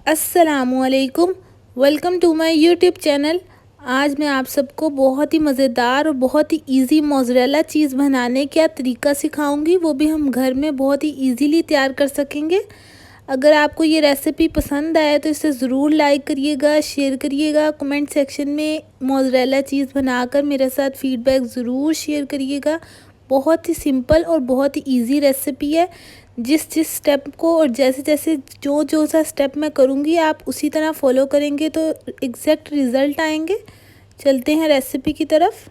अस्सलामुअलैकुम। Welcome to my YouTube channel. आज मैं आप सबको बहुत ही मज़ेदार और बहुत ही इजी मोज़रेला चीज़ बनाने का तरीका सिखाऊंगी, वो भी हम घर में बहुत ही इजीली तैयार कर सकेंगे। अगर आपको ये रेसिपी पसंद आए तो इसे ज़रूर लाइक करिएगा, शेयर करिएगा, कमेंट सेक्शन में मोज़रेला चीज़ बनाकर मेरे साथ फ़ीडबैक ज़रूर शेयर करिएगा। बहुत ही सिंपल और बहुत ही इजी रेसिपी है। जिस स्टेप को और जैसे जैसे जो सा स्टेप मैं करूँगी आप उसी तरह फॉलो करेंगे तो एग्जैक्ट रिज़ल्ट आएंगे। चलते हैं रेसिपी की तरफ।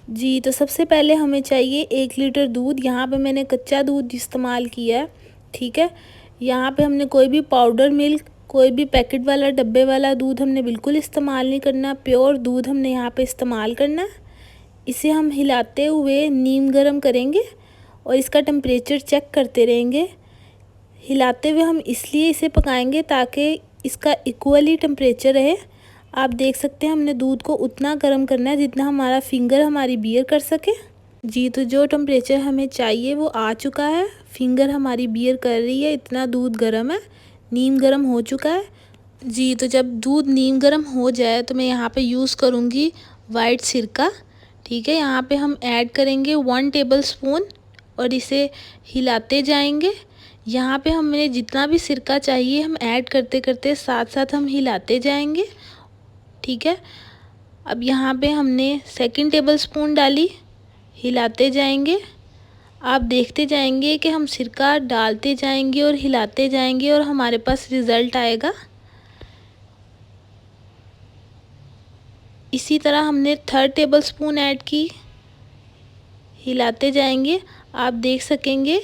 जी, तो सबसे पहले हमें चाहिए 1 लीटर दूध। यहाँ पे मैंने कच्चा दूध इस्तेमाल किया है, ठीक है। यहाँ पे हमने कोई भी पाउडर मिल्क, कोई भी पैकेट वाला डब्बे वाला दूध हमने बिल्कुल इस्तेमाल नहीं करना। प्योर दूध हमने यहाँ पे इस्तेमाल करना है। इसे हम हिलाते हुए नीम गर्म करेंगे और इसका टेम्परेचर चेक करते रहेंगे। हिलाते हुए हम इसलिए इसे पकाएंगे ताकि इसका इक्वली टेम्परेचर रहे। आप देख सकते हैं हमने दूध को उतना गर्म करना है जितना हमारा फिंगर हमारी बियर कर सके। जी, तो जो टेम्परेचर हमें चाहिए वो आ चुका है। फिंगर हमारी बियर कर रही है, इतना दूध गर्म है, नीम गर्म हो चुका है। जी, तो जब दूध नीम गर्म हो जाए तो मैं यहाँ पे यूज़ करूँगी वाइट सिरका, ठीक है। यहाँ पे हम ऐड करेंगे 1 टेबल स्पून और इसे हिलाते जाएंगे। यहाँ पे हमें जितना भी सिरका चाहिए हम ऐड करते करते साथ साथ हम हिलाते जाएंगे, ठीक है। अब यहाँ पे हमने 2 टेबल स्पून डाली, हिलाते जाएंगे। आप देखते जाएंगे कि हम सिरका डालते जाएंगे और हिलाते जाएंगे और हमारे पास रिज़ल्ट आएगा। इसी तरह हमने 3 टेबल स्पून ऐड की, हिलाते जाएंगे। आप देख सकेंगे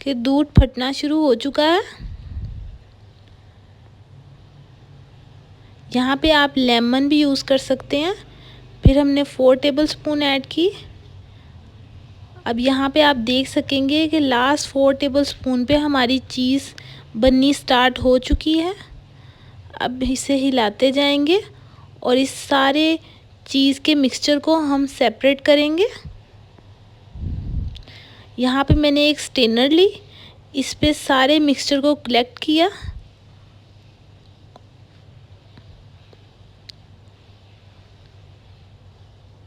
कि दूध फटना शुरू हो चुका है। यहाँ पे आप लेमन भी यूज़ कर सकते हैं। फिर हमने 4 टेबल स्पून ऐड की। अब यहाँ पे आप देख सकेंगे कि लास्ट 4 टेबल स्पून पे हमारी चीज़ बननी स्टार्ट हो चुकी है। अब इसे हिलाते जाएंगे और इस सारे चीज़ के मिक्सचर को हम सेपरेट करेंगे। यहाँ पे मैंने एक स्टेनर ली, इस पे सारे मिक्सचर को कलेक्ट किया।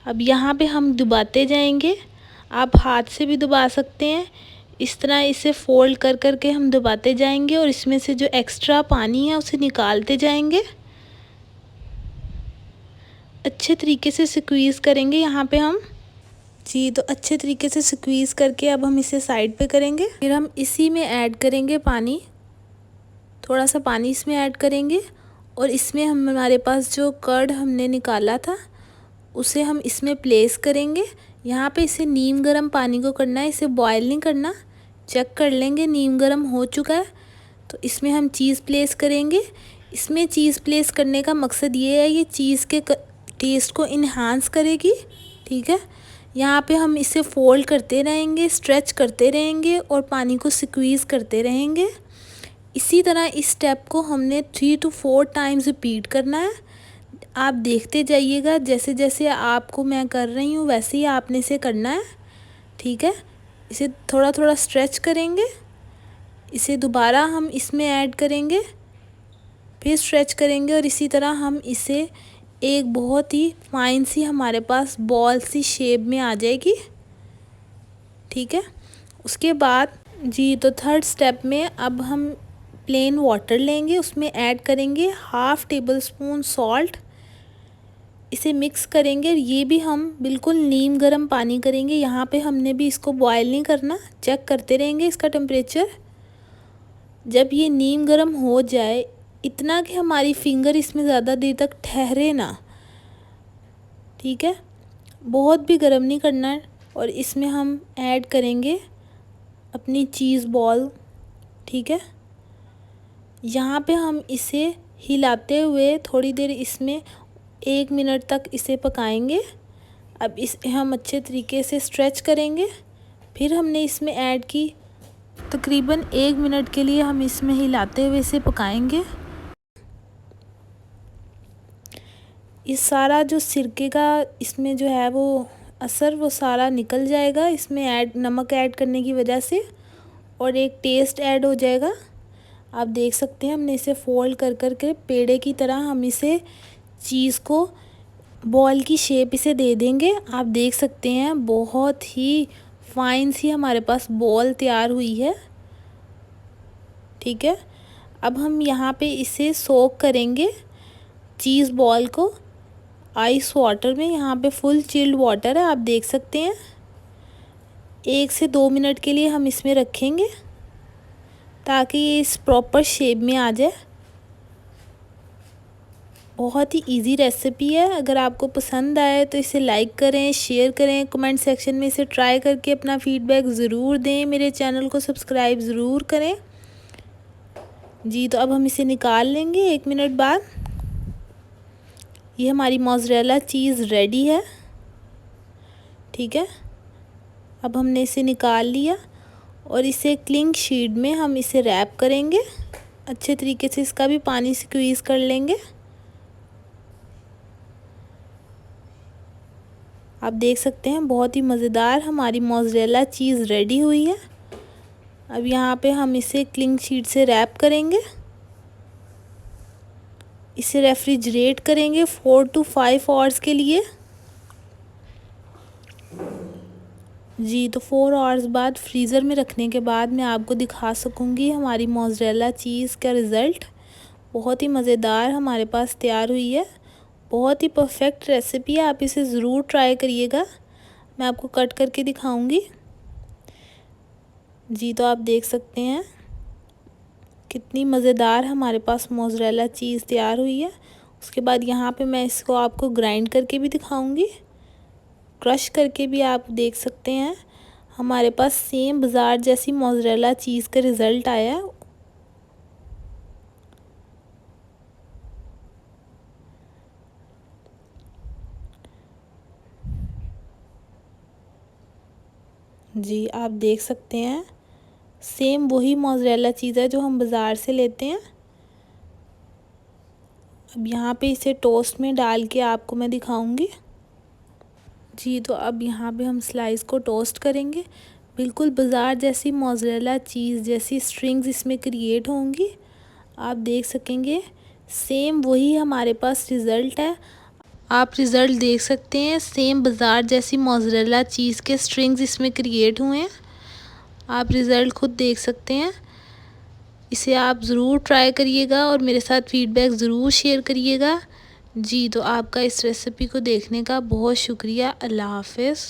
अब यहाँ पे हम दबाते जाएंगे। आप हाथ से भी दबा सकते हैं। इस तरह इसे फोल्ड कर कर के हम दबाते जाएंगे और इसमें से जो एक्स्ट्रा पानी है उसे निकालते जाएंगे। अच्छे तरीके से स्क्वीज़ करेंगे यहाँ पे हम। जी, तो अच्छे तरीके से स्क्वीज़ करके अब हम इसे साइड पे करेंगे। फिर हम इसी में ऐड करेंगे पानी, थोड़ा सा पानी इसमें ऐड करेंगे और इसमें हम हमारे पास जो कर्ड हमने निकाला था उसे हम इसमें प्लेस करेंगे। यहाँ पे इसे नीम गर्म पानी को करना है, इसे बॉयल नहीं करना। चेक कर लेंगे नीम गर्म हो चुका है तो इसमें हम चीज़ प्लेस करेंगे। इसमें चीज़ प्लेस करने का मकसद ये है, ये चीज़ के टेस्ट को इन्हांस करेगी, ठीक है। यहाँ पे हम इसे फोल्ड करते रहेंगे, स्ट्रेच करते रहेंगे और पानी को स्क्वीज़ करते रहेंगे। इसी तरह इस स्टेप को हमने 3 to 4 टाइम्स रिपीट करना है। आप देखते जाइएगा, जैसे जैसे आपको मैं कर रही हूँ वैसे ही आपने इसे करना है, ठीक है। इसे थोड़ा थोड़ा स्ट्रेच करेंगे, इसे दोबारा हम इसमें ऐड करेंगे, फिर स्ट्रेच करेंगे और इसी तरह हम इसे एक बहुत ही फाइन सी हमारे पास बॉल सी शेप में आ जाएगी, ठीक है। उसके बाद जी, तो 3rd स्टेप में अब हम प्लेन वाटर लेंगे, उसमें ऐड करेंगे 1/2 टेबल स्पून सॉल्ट। इसे मिक्स करेंगे। ये भी हम बिल्कुल नीम गर्म पानी करेंगे। यहाँ पे हमने भी इसको बॉयल नहीं करना, चेक करते रहेंगे इसका टेम्परेचर। जब ये नीम गर्म हो जाए, इतना कि हमारी फिंगर इसमें ज़्यादा देर तक ठहरे ना, ठीक है। बहुत भी गर्म नहीं करना है। और इसमें हम ऐड करेंगे अपनी चीज़ बॉल, ठीक है। यहाँ पे हम इसे हिलाते हुए थोड़ी देर इसमें 1 मिनट तक इसे पकाएंगे। अब इसे हम अच्छे तरीके से स्ट्रेच करेंगे। फिर हमने इसमें ऐड की, तकरीबन 1 मिनट के लिए हम इसमें हिलाते हुए इसे पकाएंगे। इस सारा जो सिरके का इसमें जो है वो असर वो सारा निकल जाएगा इसमें नमक ऐड करने की वजह से, और एक टेस्ट ऐड हो जाएगा। आप देख सकते हैं हमने इसे फोल्ड कर कर के पेड़े की तरह हम इसे चीज़ को बॉल की शेप इसे दे देंगे। आप देख सकते हैं बहुत ही फाइन सी हमारे पास बॉल तैयार हुई है। ठीक है, अब हम यहाँ पे इसे सोक करेंगे चीज़ बॉल को आइस वाटर में। यहाँ पे फुल चिल्ड वाटर है, आप देख सकते हैं। 1 से 2 मिनट के लिए हम इसमें रखेंगे ताकि ये इस प्रॉपर शेप में आ जाए। बहुत ही इजी रेसिपी है। अगर आपको पसंद आए तो इसे लाइक करें, शेयर करें, कमेंट सेक्शन में इसे ट्राई करके अपना फीडबैक ज़रूर दें। मेरे चैनल को सब्सक्राइब ज़रूर करें जी। तो अब हम इसे निकाल लेंगे 1 मिनट बाद। ये हमारी मोज़रेला चीज़ रेडी है। ठीक है, अब हमने इसे निकाल लिया और इसे क्लिंग शीट में हम इसे रैप करेंगे। अच्छे तरीके से इसका भी पानी स्क्वीज़ कर लेंगे। आप देख सकते हैं बहुत ही मज़ेदार हमारी मोज़रेला चीज़ रेडी हुई है। अब यहाँ पे हम इसे क्लिंग शीट से रैप करेंगे। इसे रेफ्रिजरेट करेंगे 4 to 5 आवर्स के लिए जी। तो 4 आवर्स बाद फ्रीज़र में रखने के बाद मैं आपको दिखा सकूँगी हमारी मोज़रेला चीज़ का रिज़ल्ट। बहुत ही मज़ेदार हमारे पास तैयार हुई है। बहुत ही परफेक्ट रेसिपी है, आप इसे ज़रूर ट्राई करिएगा। मैं आपको कट करके दिखाऊंगी जी। तो आप देख सकते हैं कितनी मज़ेदार हमारे पास मोज़रेला चीज़ तैयार हुई है। उसके बाद यहाँ पे मैं इसको आपको ग्राइंड करके भी दिखाऊंगी, क्रश करके भी आप देख सकते हैं। हमारे पास सेम बाज़ार जैसी मोज़रेला चीज़ का रिज़ल्ट आया है। जी, आप देख सकते हैं सेम वही मोज़रेला चीज़ है जो हम बाज़ार से लेते हैं। अब यहाँ पे इसे टोस्ट में डाल के आपको मैं दिखाऊंगी जी। तो अब यहाँ पे हम स्लाइस को टोस्ट करेंगे। बिल्कुल बाज़ार जैसी मोज़रेला चीज़ जैसी स्ट्रिंग्स इसमें क्रिएट होंगी। आप देख सकेंगे सेम वही हमारे पास रिज़ल्ट है। आप रिज़ल्ट देख सकते हैं, सेम बाज़ार जैसी मोज़रेला चीज़ के स्ट्रिंग्स इसमें क्रिएट हुए हैं। आप रिज़ल्ट खुद देख सकते हैं। इसे आप ज़रूर ट्राई करिएगा और मेरे साथ फीडबैक ज़रूर शेयर करिएगा जी। तो आपका इस रेसिपी को देखने का बहुत शुक्रिया। अल्लाह हाफ़िज़।